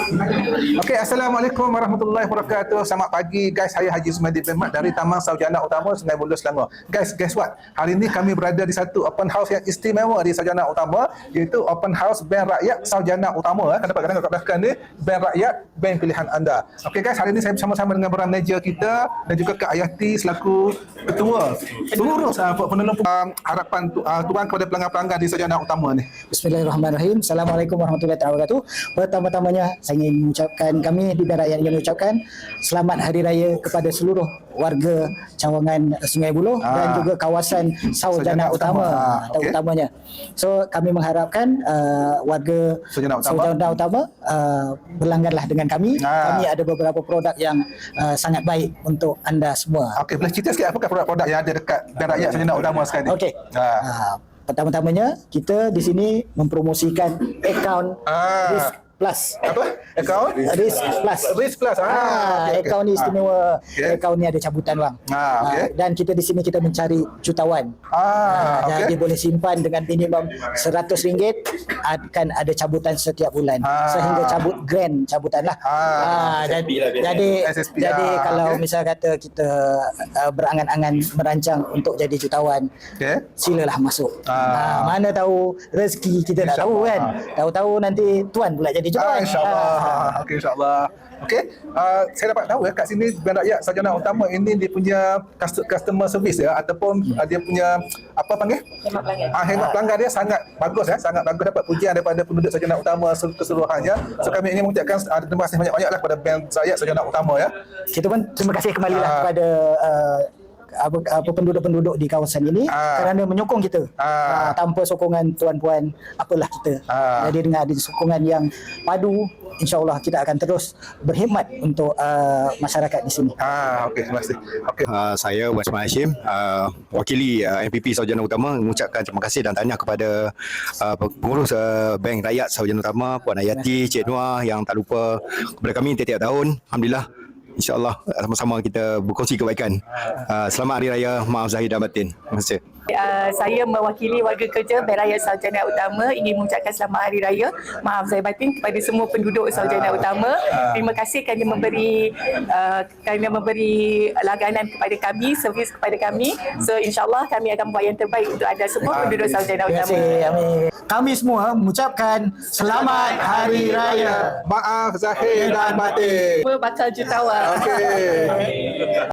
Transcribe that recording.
Okey, Assalamualaikum warahmatullahi wabarakatuh. Selamat pagi guys. Saya Haji Sumadi bin Mat dari Taman Sarjana Utama Sungai Buloh, Selangor. Guys what? Hari ini kami berada di satu open house yang istimewa di Sarjana Utama, iaitu open house Bank Rakyat Sarjana Utama. Kan dapat kadang kat belakang ni, Bank Rakyat, bank pilihan anda. Okey guys, hari ini saya bersama-sama dengan para manager kita dan juga Kak Ayati selaku ketua seluruh penolong harapan tuan kepada pelanggan-pelanggan di Sarjana Utama ni. Bismillahirrahmanirrahim. Assalamualaikum warahmatullahi wabarakatuh. Pertama-tamanya saya ingin mengucapkan, kami di Bank Rakyat ingin mengucapkan selamat Hari Raya kepada seluruh warga cawangan Sungai Buloh dan juga kawasan Sarjana Utama terutamanya. So kami mengharapkan warga Sarjana Utama berlangganlah dengan kami. Kami ada beberapa produk yang sangat baik untuk anda semua. Okey, boleh cerita sikit apakah produk-produk yang ada dekat Bank Rakyat Sarjana Utama sekarang ni? Okey. Pertama-tamanya kita di sini mempromosikan akaun Risk Plus. Apa? Akaun? Risk Plus. Risk Plus. Okay. Akaun ni istimewa. Akaun ni ada cabutan wang. Dan kita di sini kita mencari jutawan. Jadi boleh simpan dengan minimum RM100 akan ada cabutan setiap bulan. Sehingga cabut grand cabutan lah. Jadi kalau misal kata kita berangan-angan merancang untuk jadi jutawan, silalah masuk. Mana tahu rezeki kita tak tahu kan. Tahu-tahu nanti tuan pula jadi jutawan. InsyaAllah. Okey, insyaAllah. Okey, saya dapat tahu kat sini Bank Rakyat Sarjana Utama ini dia punya customer service ataupun dia punya apa panggil? Hemat pelanggan dia sangat bagus sangat bagus, dapat pujian daripada penduduk Sarjana Utama keseluruhannya. So kami ingin mengucapkan terima kasih banyak-banyaklah kepada Bank Rakyat Sarjana Utama ya. Kita pun terima kasih kembali kepada penduduk-penduduk di kawasan ini kerana menyokong kita. Tanpa sokongan tuan-puan apalah kita. Jadi dengan ada sokongan yang padu, insya-Allah kita akan terus berkhidmat untuk masyarakat di sini. Okey, terima kasih. Okey. Saya Wasman Hashim, wakili MPP Sarjana Utama, mengucapkan terima kasih dan tahniah kepada pengurus Bank Rakyat Sarjana Utama, Puan Ayati, Cik Noah yang tak lupa kepada kami tiap-tiap tahun. Alhamdulillah, InsyaAllah sama-sama kita berkongsi kebaikan. Selamat Hari Raya, maaf zahir dan batin. Terima kasih. Saya mewakili warga kerja Bank Rakyat Sarjana Utama ingin mengucapkan selamat Hari Raya, maaf zahir batin kepada semua penduduk Sarjana Utama. Terima kasih kerana memberi langganan kepada kami, servis kepada kami. So insyaAllah kami akan buat yang terbaik untuk anda semua penduduk Sarjana Utama. Terima kasih. Amin. Kami semua mengucapkan selamat Hari Raya. Maaf zahir dan batin. Bakal jutawan. Okey.